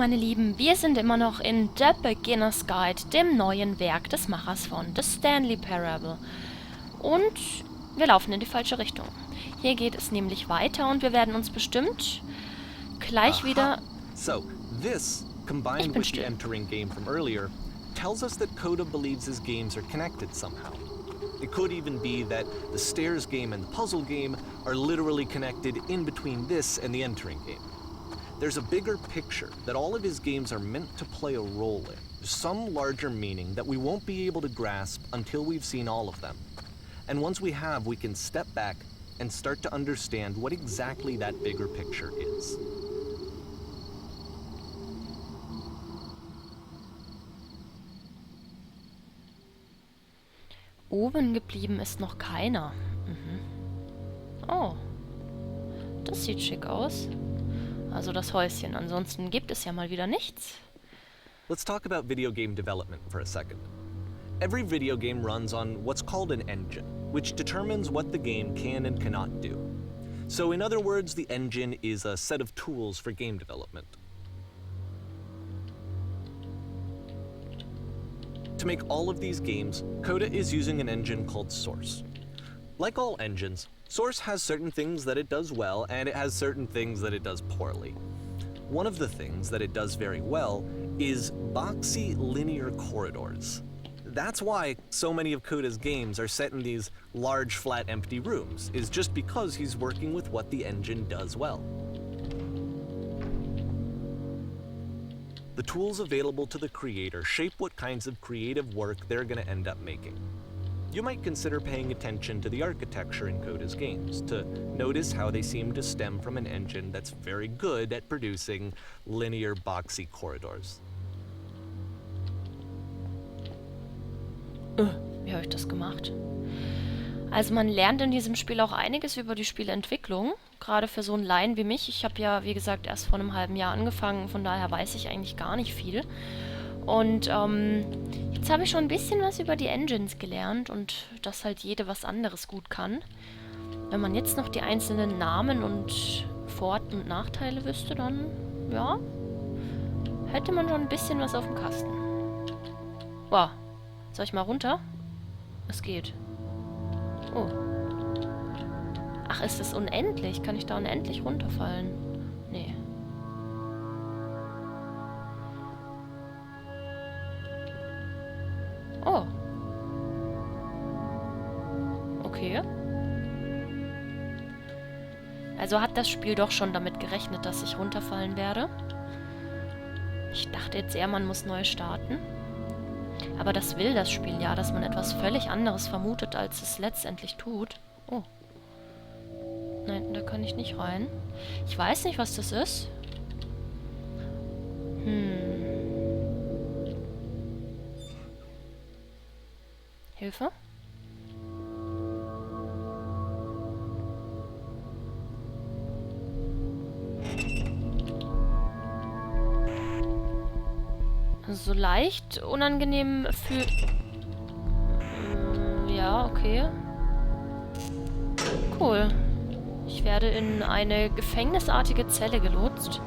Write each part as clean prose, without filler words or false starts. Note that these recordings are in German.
meine Lieben, wir sind immer noch in The Beginner's Guide, dem neuen Werk des Machers von The Stanley Parabel. Und wir laufen in die falsche Richtung. Hier geht es nämlich weiter und wir werden uns bestimmt gleich wieder... So, this, combined with the entering game from earlier, tells us that Coda believes his games are connected somehow. It could even be that the stairs game and the puzzle game are literally connected in between this and the entering game. There's a bigger picture that all of his games are meant to play a role in. Some larger meaning that we won't be able to grasp until we've seen all of them. And once we have, we can step back and start to understand what exactly that bigger picture is. Oben geblieben ist noch keiner. Oh, das sieht schick aus. Also das Häuschen. Ansonsten gibt es ja mal wieder nichts. Let's talk about video game development for a second. Every video game runs on what's called an engine, which determines what the game can and cannot do. So in other words, the engine is a set of tools for game development. To make all of these games, Coda is using an engine called Source. Like all engines, Source has certain things that it does well, and it has certain things that it does poorly. One of the things that it does very well is boxy linear corridors. That's why so many of Coda's games are set in these large, flat, empty rooms, is just because he's working with what the engine does well. The tools available to the creator shape what kinds of creative work they're going to end up making. You might consider paying attention to the architecture in Coda's games, to notice how they seem to stem from an engine that's very good at producing linear, boxy corridors. Wie habe ich das gemacht? Also man lernt in diesem Spiel auch einiges über die Spieleentwicklung, gerade für so einen Laien wie mich. Ich habe ja, wie gesagt, erst vor einem halben Jahr angefangen, von daher weiß ich eigentlich gar nicht viel. Und jetzt habe ich schon ein bisschen was über die Engines gelernt und dass halt jede was anderes gut kann. Wenn man jetzt noch die einzelnen Namen und Vor- und Nachteile wüsste, dann, ja, hätte man schon ein bisschen was auf dem Kasten. Wow. Soll ich mal runter? Es geht. Oh. Ach, ist das unendlich? Kann ich da unendlich runterfallen? Nee. Oh. Okay. Also hat das Spiel doch schon damit gerechnet, dass ich runterfallen werde. Ich dachte jetzt eher, man muss neu starten. Aber das will das Spiel ja, dass man etwas völlig anderes vermutet, als es letztendlich tut. Oh. Nein, da kann ich nicht rein. Ich weiß nicht, was das ist. Hilfe? So leicht unangenehm für... Ja, okay. Cool. Ich werde in eine gefängnisartige Zelle gelotst.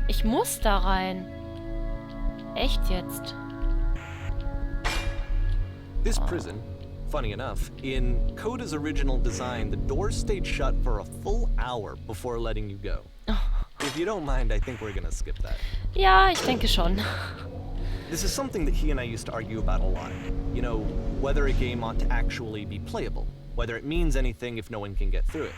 Ich muss da rein. Echt jetzt? This prison, funny enough, in Coda's original design, the doors stayed shut for a full hour before letting you go. If you don't mind, I think we're gonna skip that. Ja, ich denke schon. This is something that he and I used to argue about a lot. You know, whether a game ought to actually be playable, whether it means anything if no one can get through it.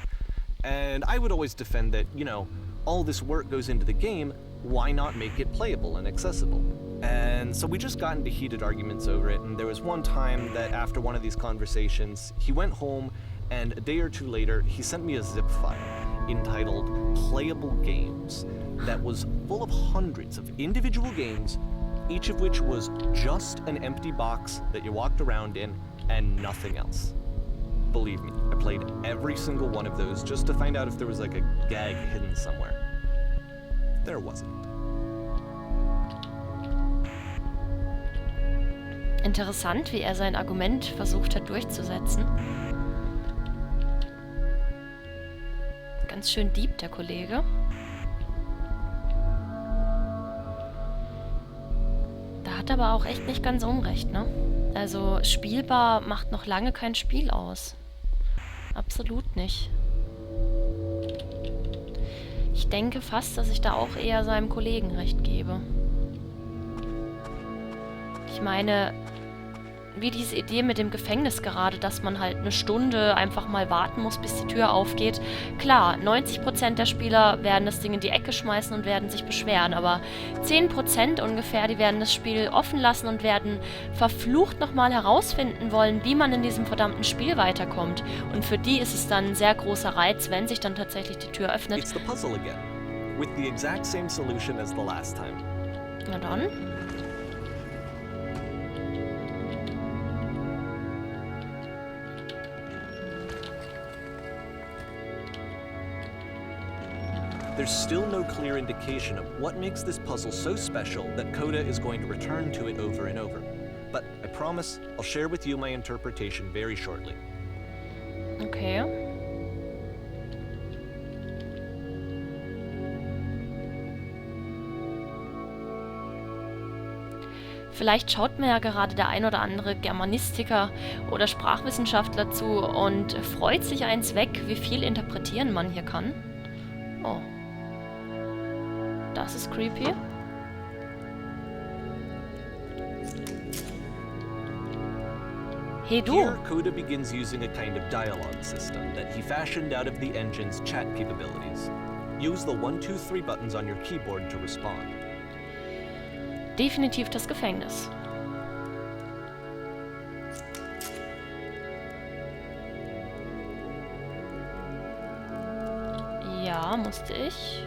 And I would always defend that, you know, all this work goes into the game, why not make it playable and accessible? And so we just got into heated arguments over it, and there was one time that after one of these conversations, he went home, and a day or two later, he sent me a zip file entitled Playable Games that was full of hundreds of individual games, each of which was just an empty box that you walked around in and nothing else. Believe me, I played every single one of those just to find out if there was like a gag hidden somewhere. There wasn't. Interessant, wie er sein Argument versucht hat durchzusetzen. Ganz schön deep, der Kollege. Da hat er aber auch echt nicht ganz unrecht, ne? Also spielbar macht noch lange kein Spiel aus. Absolut nicht. Ich denke fast, dass ich da auch eher seinem Kollegen recht gebe. Ich meine, wie diese Idee mit dem Gefängnis gerade, dass man halt eine Stunde einfach mal warten muss, bis die Tür aufgeht. Klar, 90% der Spieler werden das Ding in die Ecke schmeißen und werden sich beschweren, aber 10% ungefähr, die werden das Spiel offen lassen und werden verflucht nochmal herausfinden wollen, wie man in diesem verdammten Spiel weiterkommt. Und für die ist es dann ein sehr großer Reiz, wenn sich dann tatsächlich die Tür öffnet. It's the puzzle again, with the exact same solution as the last time. Na dann. There's still no clear indication of what makes this puzzle so special that Coda is going to return to it over and over. But I promise I'll share with you my interpretation very shortly. Okay. Vielleicht schaut mir ja gerade der ein oder andere Germanistiker oder Sprachwissenschaftler zu und freut sich eins weg, wie viel interpretieren man hier kann. Oh. Das ist creepy. Hey du! Here, Coda begins using a kind of dialogue system that he fashioned out of the engine's chat capabilities. Use the 1, 2, 3 buttons on your keyboard to respond. Definitiv das Gefängnis. Ja, musste ich.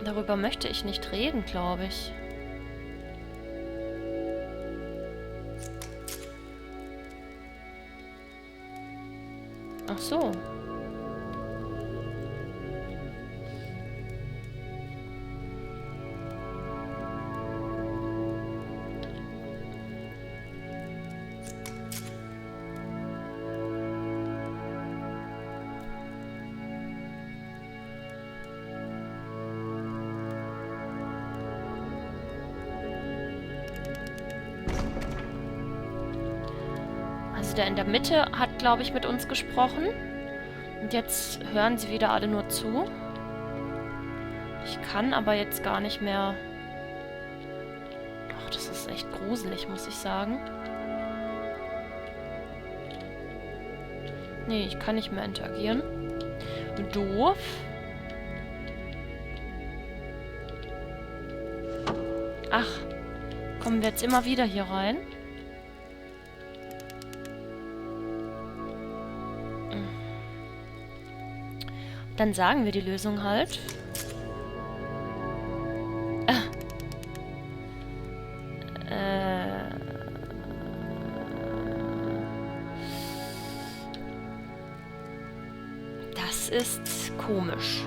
Darüber möchte ich nicht reden, glaube ich. Ach so. Also der in der Mitte hat, glaube ich, mit uns gesprochen. Und jetzt hören sie wieder alle nur zu. Ich kann aber jetzt gar nicht mehr... Ach, das ist echt gruselig, muss ich sagen. Nee, ich kann nicht mehr interagieren. Doof. Ach, kommen wir jetzt immer wieder hier rein? Dann sagen wir die Lösung halt. Das ist komisch.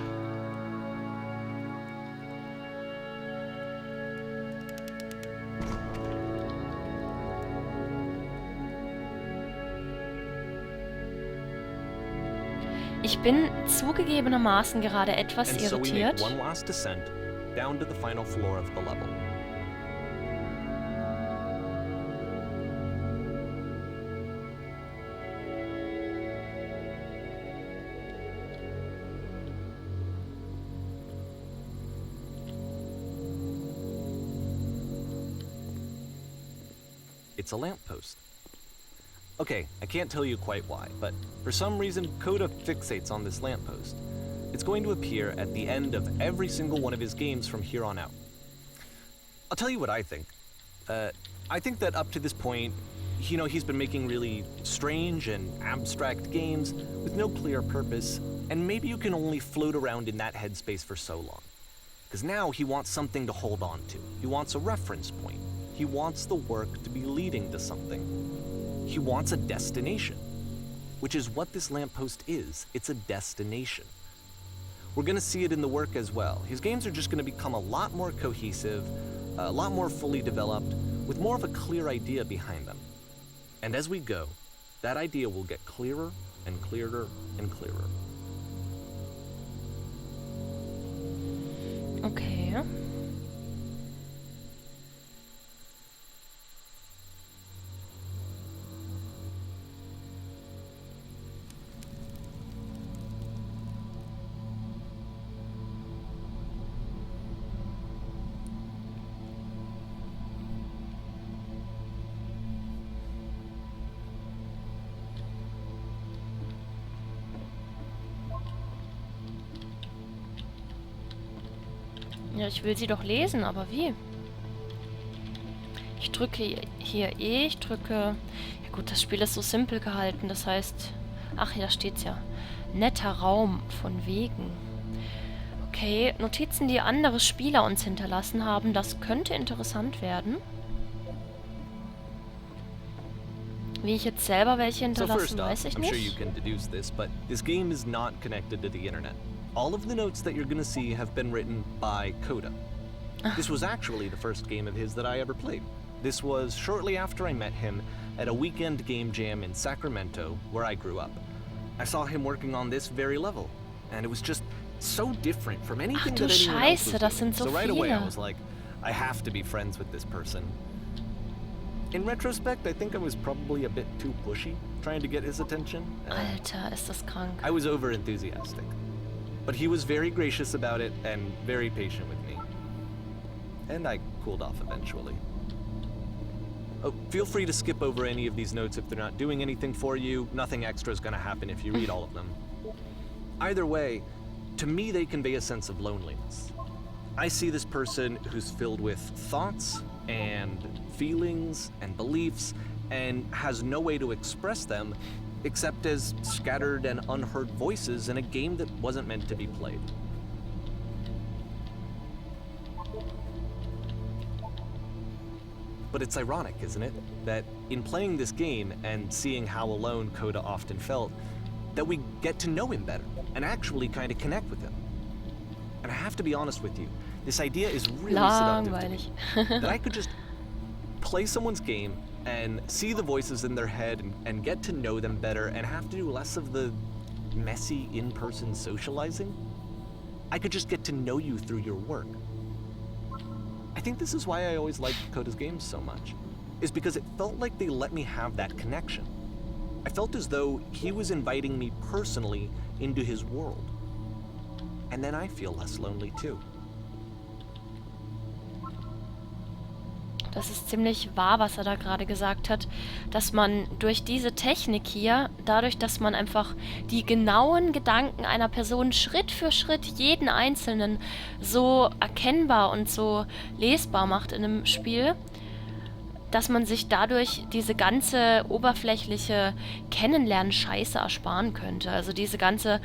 Ich bin zugegebenermaßen gerade etwas And so we make irritiert. one last descent down to the final floor of the level. It's a lamppost. Okay, I can't tell you quite why, but for some reason Coda fixates on this lamppost. It's going to appear at the end of every single one of his games from here on out. I'll tell you what I think. I think that up to this point, he's been making really strange and abstract games with no clear purpose, and maybe you can only float around in that headspace for so long. Because now he wants something to hold on to. He wants a reference point. He wants the work to be leading to something. He wants a destination, which is what this lamppost is. It's a destination. We're gonna see it in the work as well. His games are just gonna become a lot more cohesive, a lot more fully developed, with more of a clear idea behind them. And as we go, that idea will get clearer and clearer and clearer. Okay. Ja, ich will sie doch lesen, aber wie? Ich drücke hier E, ich drücke... Ja gut, das Spiel ist so simpel gehalten, das heißt... Ach, hier steht's ja. Netter Raum, von wegen. Okay, Notizen, die andere Spieler uns hinterlassen haben, das könnte interessant werden. Wie ich jetzt selber welche hinterlassen, weiß ich I'm sure nicht. you can deduce this, but this game is not connected to the internet. All of the notes that you're gonna see have been written by Coda. This was actually the first game of his that I ever played. This was shortly after I met him at a weekend game jam in Sacramento, where I grew up. I saw him working on this very level, and it was just so different from anything du that anyone else Scheiße, was das doing. sind so right away I viele. was like, I have to be friends with this person. In retrospect, I think I was probably a bit too pushy, trying to get his attention. Alter, ist das krank. I was over-enthusiastic. But he was very gracious about it and very patient with me. And I cooled off eventually. Oh, feel free to skip over any of these notes if they're not doing anything for you. Nothing extra is going to happen if you read all of them. Either way, to me they convey a sense of loneliness. I see this person who's filled with thoughts and feelings and beliefs and has no way to express them except as scattered and unheard voices in a game that wasn't meant to be played. But it's ironic, isn't it, that in playing this game and seeing how alone Coda often felt, that we get to know him better and actually kind of connect with him. And I have to be honest with you, this idea is really seductive to me. That I could just play someone's game and see the voices in their head and get to know them better and have to do less of the messy in-person socializing. I could just get to know you through your work. I think this is why I always liked Coda's games so much, is because it felt like they let me have that connection. I felt as though he was inviting me personally into his world. And then I feel less lonely too. Das ist ziemlich wahr, was er da gerade gesagt hat, dass man durch diese Technik hier, dadurch, dass man einfach die genauen Gedanken einer Person Schritt für Schritt, jeden einzelnen, so erkennbar und so lesbar macht in einem Spiel, dass man sich dadurch diese ganze oberflächliche Kennenlernen-Scheiße ersparen könnte. Also dieses ganze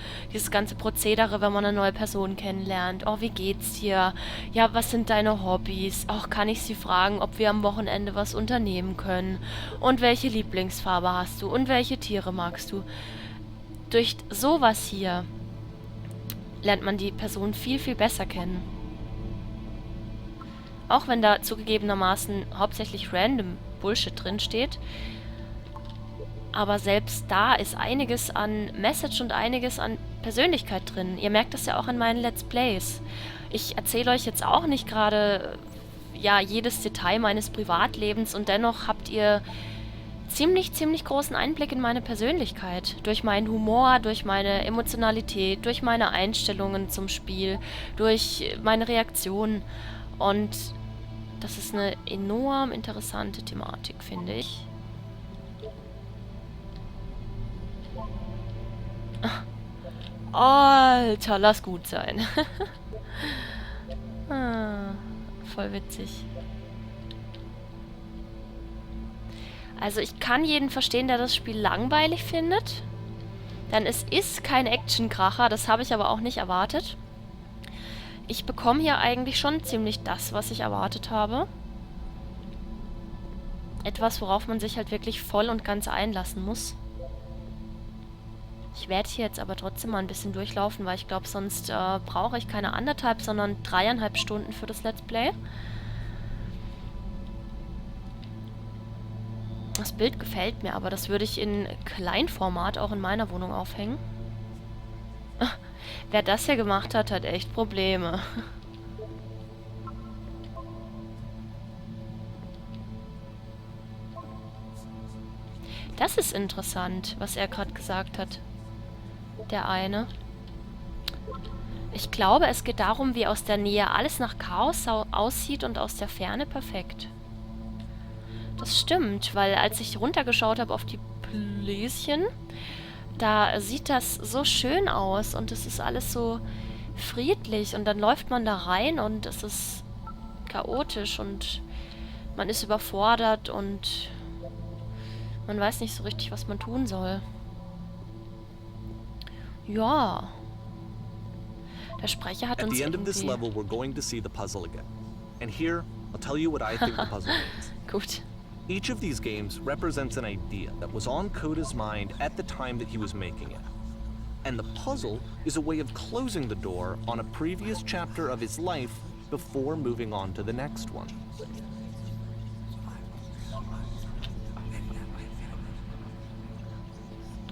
Prozedere, wenn man eine neue Person kennenlernt. Oh, wie geht's dir? Ja, was sind deine Hobbys? Auch kann ich sie fragen, ob wir am Wochenende was unternehmen können? Und welche Lieblingsfarbe hast du? Und welche Tiere magst du? Durch sowas hier lernt man die Person viel, viel besser kennen. Auch wenn da zugegebenermaßen hauptsächlich random Bullshit drin steht. Aber selbst da ist einiges an Message und einiges an Persönlichkeit drin. Ihr merkt das ja auch in meinen Let's Plays. Ich erzähle euch jetzt auch nicht gerade ja, jedes Detail meines Privatlebens und dennoch habt ihr ziemlich großen Einblick in meine Persönlichkeit. Durch meinen Humor, durch meine Emotionalität, durch meine Einstellungen zum Spiel, durch meine Reaktionen. Und das ist eine enorm interessante Thematik, finde ich. Alter, lass gut sein. Voll witzig. Also ich kann jeden verstehen, der das Spiel langweilig findet. Denn es ist kein Action-Kracher, das habe ich aber auch nicht erwartet. Ich bekomme hier eigentlich schon ziemlich das, was ich erwartet habe. Etwas, worauf man sich halt wirklich voll und ganz einlassen muss. Ich werde hier jetzt aber trotzdem mal ein bisschen durchlaufen, weil ich glaube, sonst brauche ich keine 1,5, sondern 3,5 Stunden für das Let's Play. Das Bild gefällt mir, aber das würde ich in Kleinformat auch in meiner Wohnung aufhängen. Wer das hier gemacht hat, hat echt Probleme. Das ist interessant, was er gerade gesagt hat. Der eine. Ich glaube, es geht darum, wie aus der Nähe alles nach Chaos aussieht und aus der Ferne perfekt. Das stimmt, weil als ich runtergeschaut habe auf die Bläschen, da sieht das so schön aus und es ist alles so friedlich und dann läuft man da rein und es ist chaotisch und man ist überfordert und man weiß nicht so richtig, was man tun soll. Ja. Der Sprecher hat uns At the end of this irgendwie... level, we're going to see the puzzle again. And here, I'll tell you what I think the puzzle means. Gut. Each of these games represents an idea that was on Coda's mind at the time that he was making it. And the puzzle is a way of closing the door on a previous chapter of his life before moving on to the next one.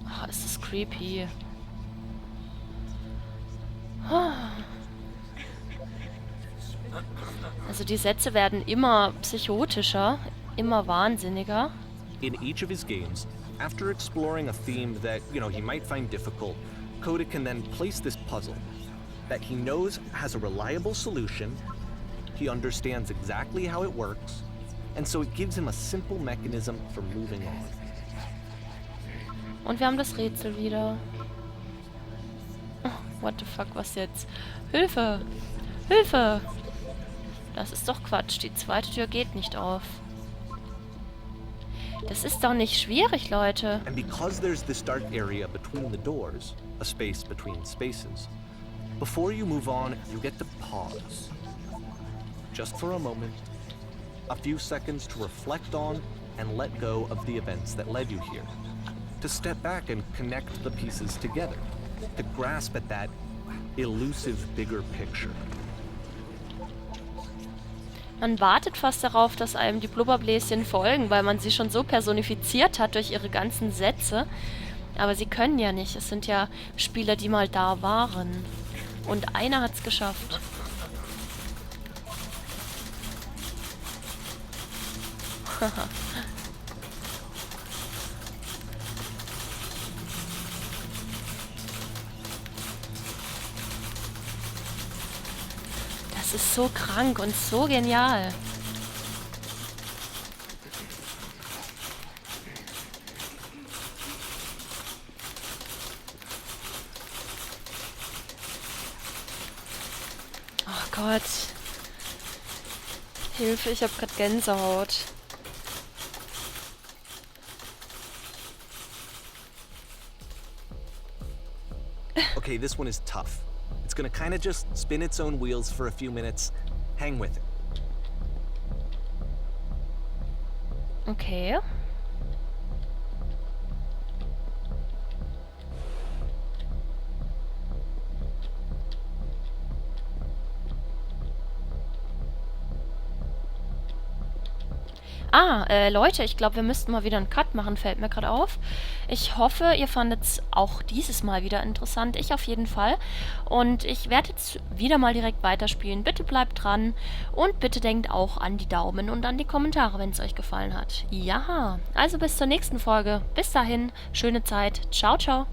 Oh, ist das creepy. Also die Sätze werden immer psychotischer, immer wahnsinniger. In each of his games, after exploring a theme that, he might find difficult, Coda can then place this puzzle that he knows has a reliable solution, he understands exactly how it works, and so it gives him a simple mechanism for moving on. Und wir haben das Rätsel wieder. Oh, what the fuck, was jetzt? Hilfe! Hilfe! Das ist doch Quatsch. Die zweite Tür geht nicht auf. Das ist doch nicht schwierig, Leute. And because there's this dark area between the doors, a space between spaces, before you move on, you get to pause. Just for a moment, a few seconds to reflect on and let go of the events that led you here. To step back and connect the pieces together. To grasp at that elusive bigger picture. Man wartet fast darauf, dass einem die Blubberbläschen folgen, weil man sie schon so personifiziert hat durch ihre ganzen Sätze. Aber sie können ja nicht. Es sind ja Spieler, die mal da waren. Und einer hat's geschafft. Das ist so krank und so genial. Oh Gott. Hilfe, ich hab grad Gänsehaut. Okay, this one is tough. It's gonna kind of just spin its own wheels for a few minutes. Hang with it. Okay. Leute, ich glaube, wir müssten mal wieder einen Cut machen, fällt mir gerade auf. Ich hoffe, ihr fandet es auch dieses Mal wieder interessant. Ich auf jeden Fall. Und ich werde jetzt wieder mal direkt weiterspielen. Bitte bleibt dran und bitte denkt auch an die Daumen und an die Kommentare, wenn es euch gefallen hat. Ja, also bis zur nächsten Folge. Bis dahin, schöne Zeit. Ciao, ciao.